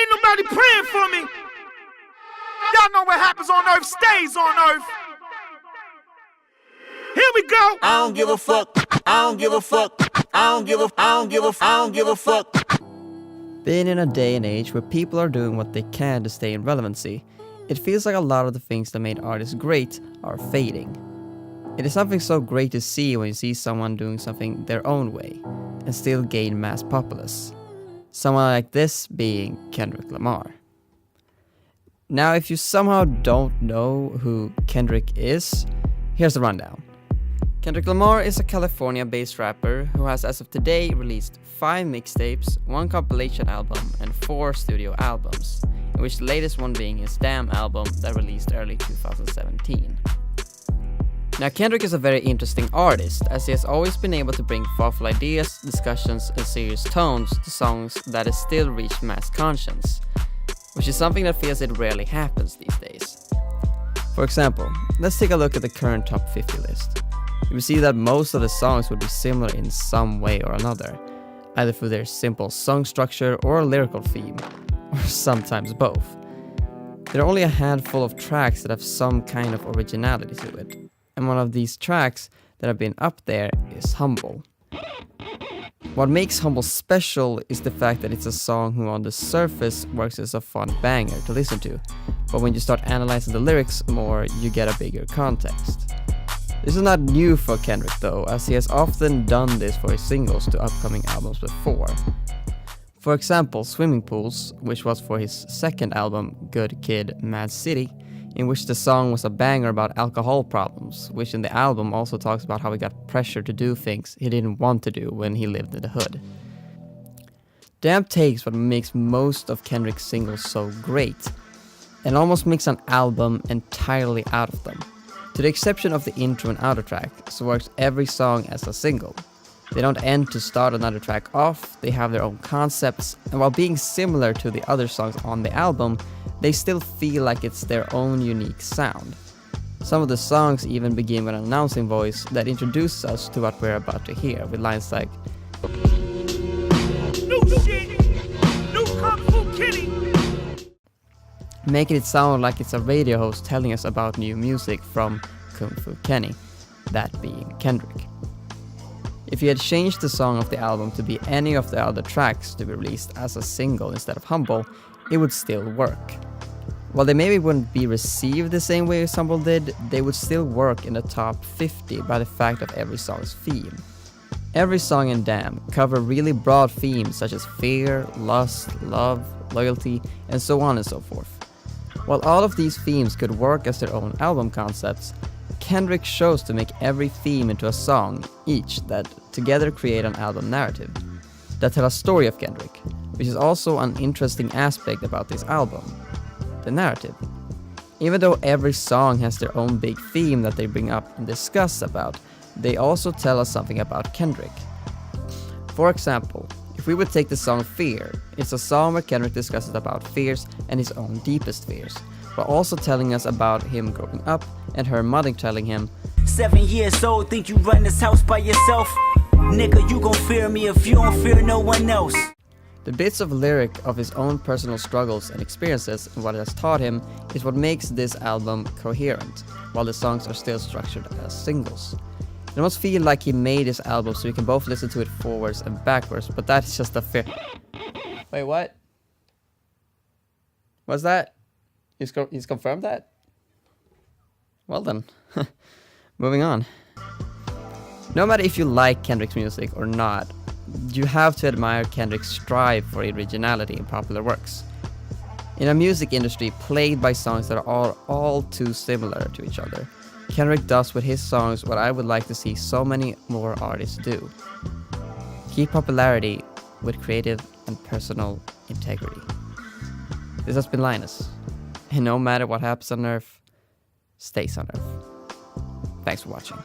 Ain't nobody praying for me. Y'all know what happens on earth stays on earth. Here we go. I don't give a fuck. I don't give a fuck. I don't give a fuck. Being in a day and age where people are doing what they can to stay in relevancy, it feels like a lot of the things that made artists great are fading. It is something so great to see when you see someone doing something their own way and still gain mass populace. Someone like this being Kendrick Lamar. Now, if you somehow don't know who Kendrick is, here's the rundown. Kendrick Lamar is a California-based rapper who has as of today released 5 mixtapes, 1 compilation album, and 4 studio albums, in which the latest one being his Damn album that released early 2017. Now, Kendrick is a very interesting artist, as he has always been able to bring thoughtful ideas, discussions, and serious tones to songs that has still reached mass conscience, which is something that feels it rarely happens these days. For example, let's take a look at the current top 50 list. You will see that most of the songs would be similar in some way or another, either through their simple song structure or lyrical theme, or sometimes both. There are only a handful of tracks that have some kind of originality to it, and one of these tracks that have been up there is Humble. What makes Humble special is the fact that it's a song who on the surface works as a fun banger to listen to, but when you start analyzing the lyrics more, you get a bigger context. This is not new for Kendrick though, as he has often done this for his singles to upcoming albums before. For example, Swimming Pools, which was for his second album, Good Kid, Mad City, in which the song was a banger about alcohol problems, which in the album also talks about how he got pressure to do things he didn't want to do when he lived in the hood. Damn takes what makes most of Kendrick's singles so great, and almost makes an album entirely out of them. To the exception of the intro and outer track, so works every song as a single. They don't end to start another track off, they have their own concepts, and while being similar to the other songs on the album, they still feel like it's their own unique sound. Some of the songs even begin with an announcing voice that introduces us to what we're about to hear, with lines like New shit. New Kung Fu Kitty. making it sound like it's a radio host telling us about new music from Kung Fu Kenny, that being Kendrick. If you had changed the song of the album to be any of the other tracks to be released as a single instead of Humble, it would still work. While they maybe wouldn't be received the same way as Humble did, they would still work in the top 50 by the fact of every song's theme. Every song in Damn cover really broad themes such as fear, lust, love, loyalty, and so on and so forth. While all of these themes could work as their own album concepts, Kendrick chose to make every theme into a song each that together create an album narrative that tell a story of Kendrick, which is also an interesting aspect about this album, the narrative. Even though every song has their own big theme that they bring up and discuss about, they also tell us something about Kendrick. For example, if we would take the song Fear, it's a song where Kendrick discusses about fears and his own deepest fears, while also telling us about him growing up and her mother telling him, 7 years old, think you run this house by yourself? Nigga, you gon' fear me if you don't fear no one else. The bits of lyric of his own personal struggles and experiences and what it has taught him is what makes this album coherent, while the songs are still structured as singles. It almost feels like he made his album so you can both listen to it forwards and backwards, but that's just a fair... Wait, what? What's that? He's confirmed that? Well then, moving on. No matter if you like Kendrick's music or not, you have to admire Kendrick's strive for originality in popular works. In a music industry plagued by songs that are all too similar to each other, Kendrick does with his songs what I would like to see so many more artists do. Keep popularity with creative and personal integrity. This has been Linus, and no matter what happens on Earth, stays on Earth. Thanks for watching.